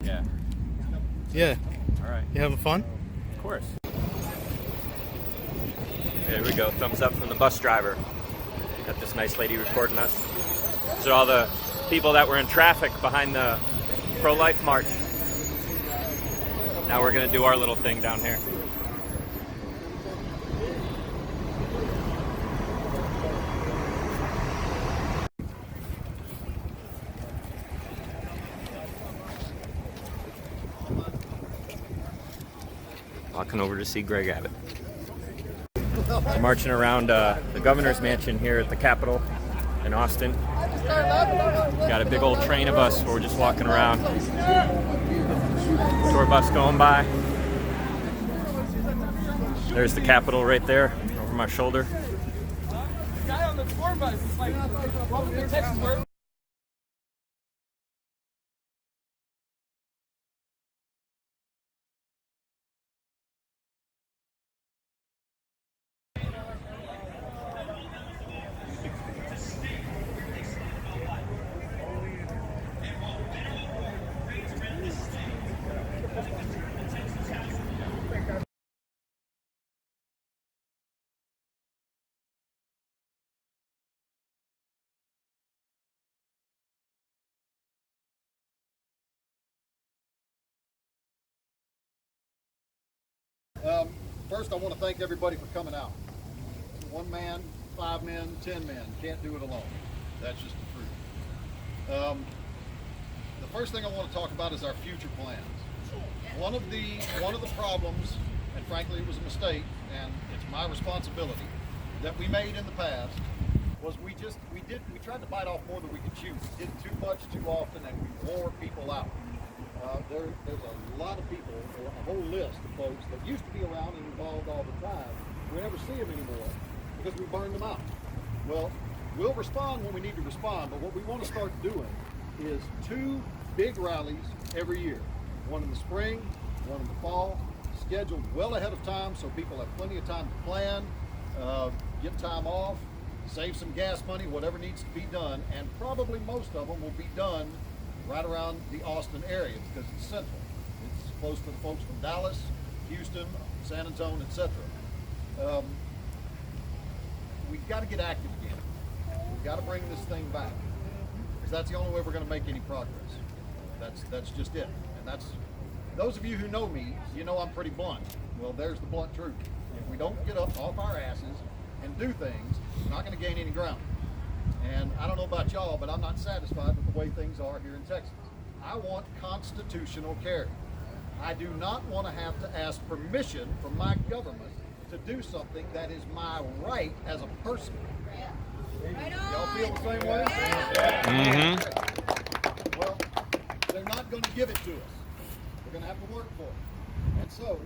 Yeah. Yeah. All right. You having fun? Of course. There we go. Thumbs up from the bus driver. Got this nice lady recording us. These are all the people that were in traffic behind the pro-life march. Now we're going to do our little thing down here. Walking over to see Greg Abbott. We're marching around the governor's mansion here at the Capitol in Austin. Got a big old train of us. We're just walking around. Tour bus going by. There's the Capitol right there over my shoulder. The guy on the tour bus is like, welcome to Texas, where? First, I want to thank everybody for coming out. 1 man, 5 men, 10 men. Can't do it alone. That's just the truth. The first thing I want to talk about is our future plans. One of the problems, and frankly it was a mistake, and it's my responsibility, that we made in the past was we tried to bite off more than we could chew. We did too much too often, and we wore people out. There's a lot of people, or a whole list of folks that used to be around and involved all the time. We never see them anymore because we burned them out. Well, we'll respond when we need to respond, but what we want to start doing is 2 big rallies every year. One in the spring, one in the fall, scheduled well ahead of time so people have plenty of time to plan, get time off, save some gas money, whatever needs to be done, and probably most of them will be done right around the Austin area because it's central. It's close to the folks from Dallas, Houston, San Antonio, etc. We've got to get active again. We've got to bring this thing back because that's the only way we're going to make any progress. That's just it. And that's, those of you who know me, you know I'm pretty blunt. Well, there's the blunt truth. If we don't get up off our asses and do things, we're not going to gain any ground. And I don't know about y'all, but I'm not satisfied with the way things are here in Texas. I want constitutional carry. I do not want to have to ask permission from my government to do something that is my right as a person. Y'all feel the same way? Mm-hmm. Well, they're not going to give it to us. We're going to have to work for it. And so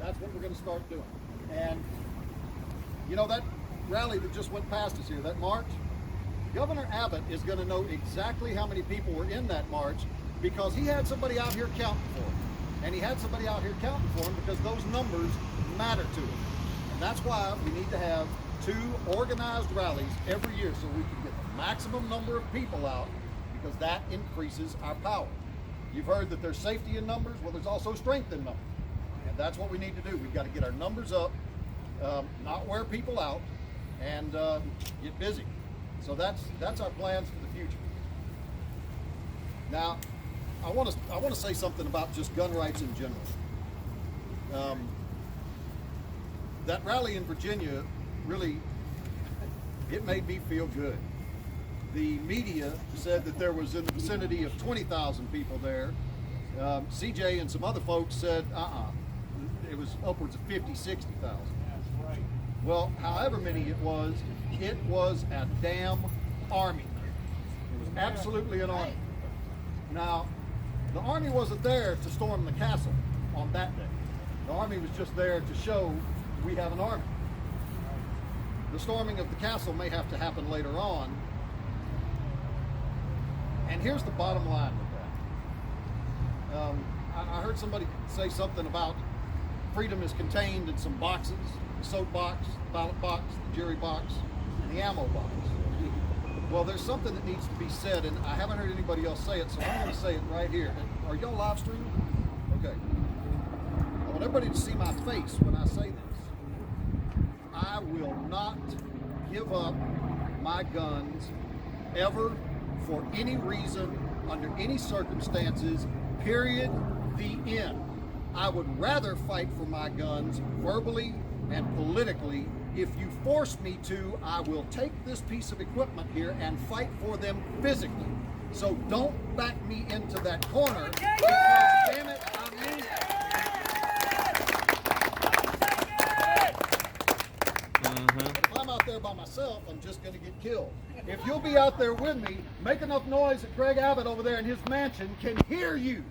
that's what we're going to start doing. And you know that rally that just went past us here, that march, Governor Abbott is going to know exactly how many people were in that march because he had somebody out here counting for him. And he had somebody out here counting for him because those numbers matter to him. And that's why we need to have 2 organized rallies every year so we can get the maximum number of people out because that increases our power. You've heard that there's safety in numbers. Well, there's also strength in numbers. And that's what we need to do. We've got to get our numbers up, not wear people out, and get busy. So that's our plans for the future. Now, I want to say something about just gun rights in general. That rally in Virginia really, it made me feel good. The media said that there was in the vicinity of 20,000 people there. CJ and some other folks said, it was upwards of 50, 60,000. Well, however many it was a damn army. It was absolutely an army. Now, the army wasn't there to storm the castle on that day. The army was just there to show we have an army. The storming of the castle may have to happen later on. And here's the bottom line with that. I heard somebody say something about freedom is contained in some boxes: the soap box, the ballot box, the jury box, and the ammo box. Well, there's something that needs to be said, and I haven't heard anybody else say it, so I'm going to say it right here. Are y'all live streaming? Okay. I want everybody to see my face when I say this. I will not give up my guns ever, for any reason, under any circumstances, period, the end. I would rather fight for my guns verbally and politically. If you force me to, I will take this piece of equipment here and fight for them physically. So don't back me into that corner, because damn it, I mean it. If I'm out there by myself, I'm just going to get killed. If you'll be out there with me, make enough noise that Greg Abbott over there in his mansion can hear you.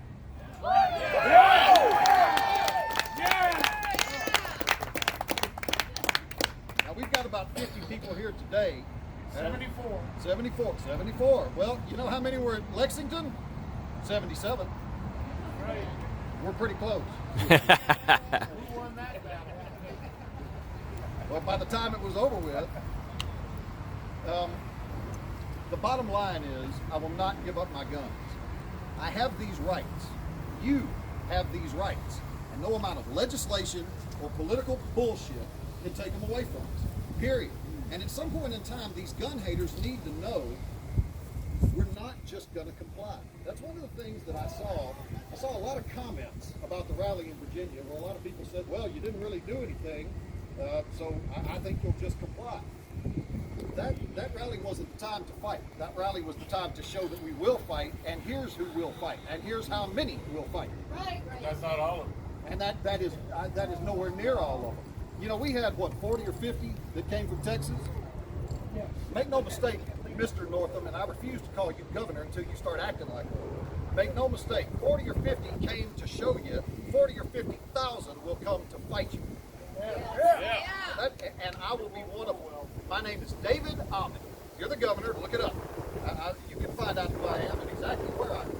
Now we've got about 50 people here today. 74. Well, you know how many were at Lexington? 77. Right. We're pretty close. Who won that battle? Well, by the time it was over with, the bottom line is I will not give up my guns. I have these rights. You have these rights. And no amount of legislation or political bullshit can take them away from us. Period. And at some point in time, these gun haters need to know we're not just going to comply. That's one of the things that I saw. I saw a lot of comments about the rally in Virginia where a lot of people said, well, you didn't really do anything, so I think you'll just comply. That rally wasn't the time to fight. That rally was the time to show that we will fight, and here's who will fight, and here's how many will fight. Right. That's not all of them. And that is nowhere near all of them. You know, we had, what, 40 or 50 that came from Texas? Yes. Make no mistake, Mr. Northam, and I refuse to call you governor until you start acting like one. Make no mistake, 40 or 50 came to show you, 40 or 50,000 will come to fight you. Yeah. And I will be one of them. My name is David Ahmed. You're the governor, look it up. You can find out who I am and exactly where I am.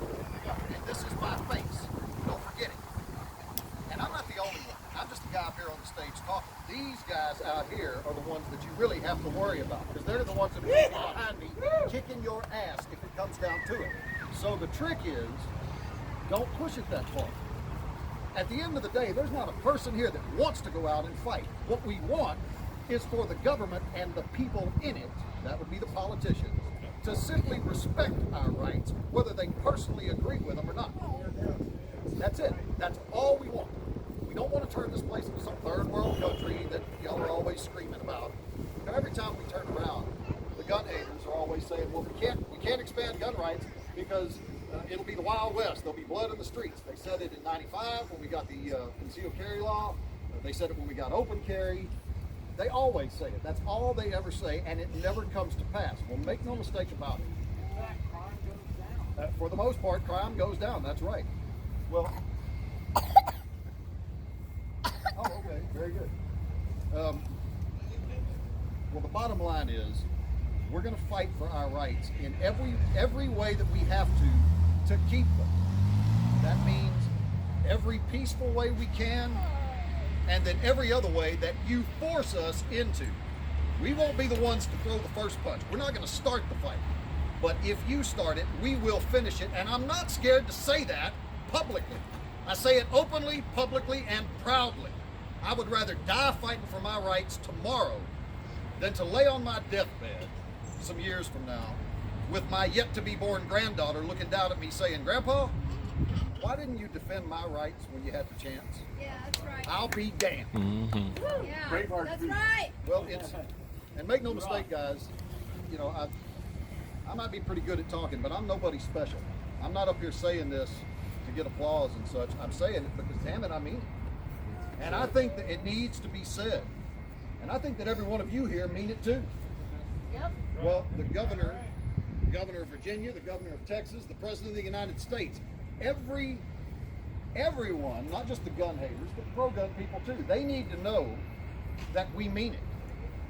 And this is my face. Don't forget it. And I'm not the only one. I'm just the guy up here on the stage talking. These guys out here are the ones that you really have to worry about, because they're the ones that are going to be behind me kicking your ass if it comes down to it. So the trick is, don't push it that far. At the end of the day, there's not a person here that wants to go out and fight. What we want is for the government and the people in it, that would be the politicians, to simply respect our rights, whether they personally agree with them or not. That's it. That's all we want. We don't want to turn this place into some third world country that y'all are always screaming about. You know, every time we turn around, the gun haters are always saying, well, we can't expand gun rights because it'll be the Wild West. There'll be blood in the streets. They said it in '95 when we got the concealed carry law. They said it when we got open carry. They always say it. That's all they ever say, and it never comes to pass. Well, make no mistake about it. For the most part, crime goes down. That's right. Well, oh, okay, very good. Well, the bottom line is, we're going to fight for our rights in every way that we have to keep them. That means every peaceful way we can, and then every other way that you force us into. We won't be the ones to throw the first punch. We're not going to start the fight. But if you start it, we will finish it. And I'm not scared to say that publicly. I say it openly, publicly, and proudly. I would rather die fighting for my rights tomorrow than to lay on my deathbed some years from now with my yet-to-be-born granddaughter looking down at me saying, Grandpa, why didn't you defend my rights when you had the chance? Yeah, that's right. I'll be damned. Yeah, that's right. Well, and make no mistake, guys, you know, I might be pretty good at talking, but I'm nobody special. I'm not up here saying this to get applause and such. I'm saying it because, damn it, I mean it. And I think that it needs to be said. And I think that every one of you here mean it too. Yep. Well, the governor of Virginia, the governor of Texas, the president of the United States, everyone, not just the gun haters, but pro-gun people too, they need to know that we mean it.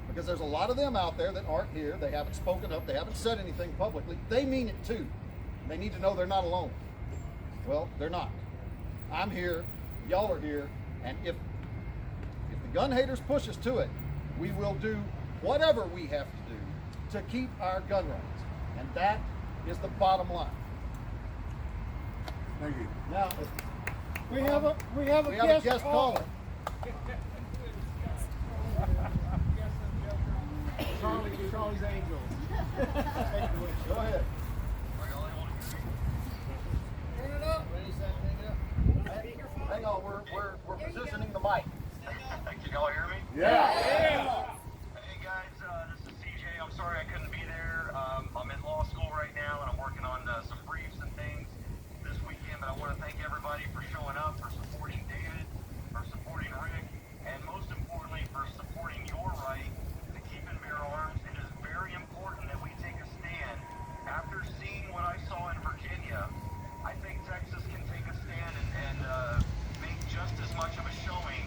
Because there's a lot of them out there that aren't here, they haven't spoken up, they haven't said anything publicly, they mean it too. They need to know they're not alone. Well, they're not. I'm here, y'all are here, and if the gun haters push us to it, we will do whatever we have to do to keep our gun rights. And that is the bottom line. Thank you. Now, We have a guest caller. Charlie's Angels. Go ahead. Turn it up. Hang on, we're positioning the mic. Can y'all hear me? Yeah. Hey guys, this is CJ. I'm sorry I couldn't be there. I'm in law school right now and I'm working on some briefs and things this weekend, but I want to thank everybody for showing up, for supporting David, for supporting Rick, and most importantly for supporting your right to keep and bear arms. It is very important that we take a stand. After seeing what I saw in Virginia, I think Texas can take a stand and make just as much of a showing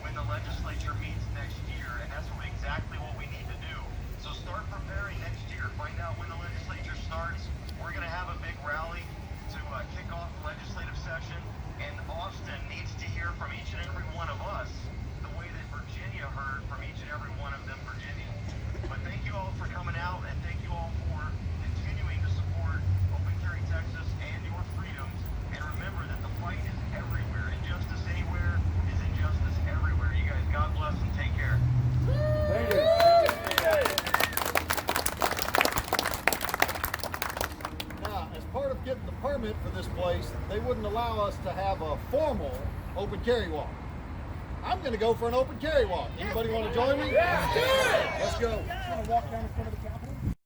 when the legislature meets next year, and that's exactly what we need to do. So start preparing next year. Find out when the legislature starts. We're going to have a big rally to kick off the legislative session, and Austin needs to hear from each and every one of us the way that Virginia heard from each and every one of them Virginians. But thank you all for coming out, and thank you all for continuing to support Open Carry Texas and your freedoms. And remember that the fight is everywhere. Injustice anywhere is injustice everywhere. You guys, God bless and take care. Thank you. Now, as part of getting the permit for this place, they wouldn't allow us to have a formal open carry walk. I'm going to go for an open carry walk. Anybody want to join me? Let's do it. Let's go. Want to walk down in front of the Capitol?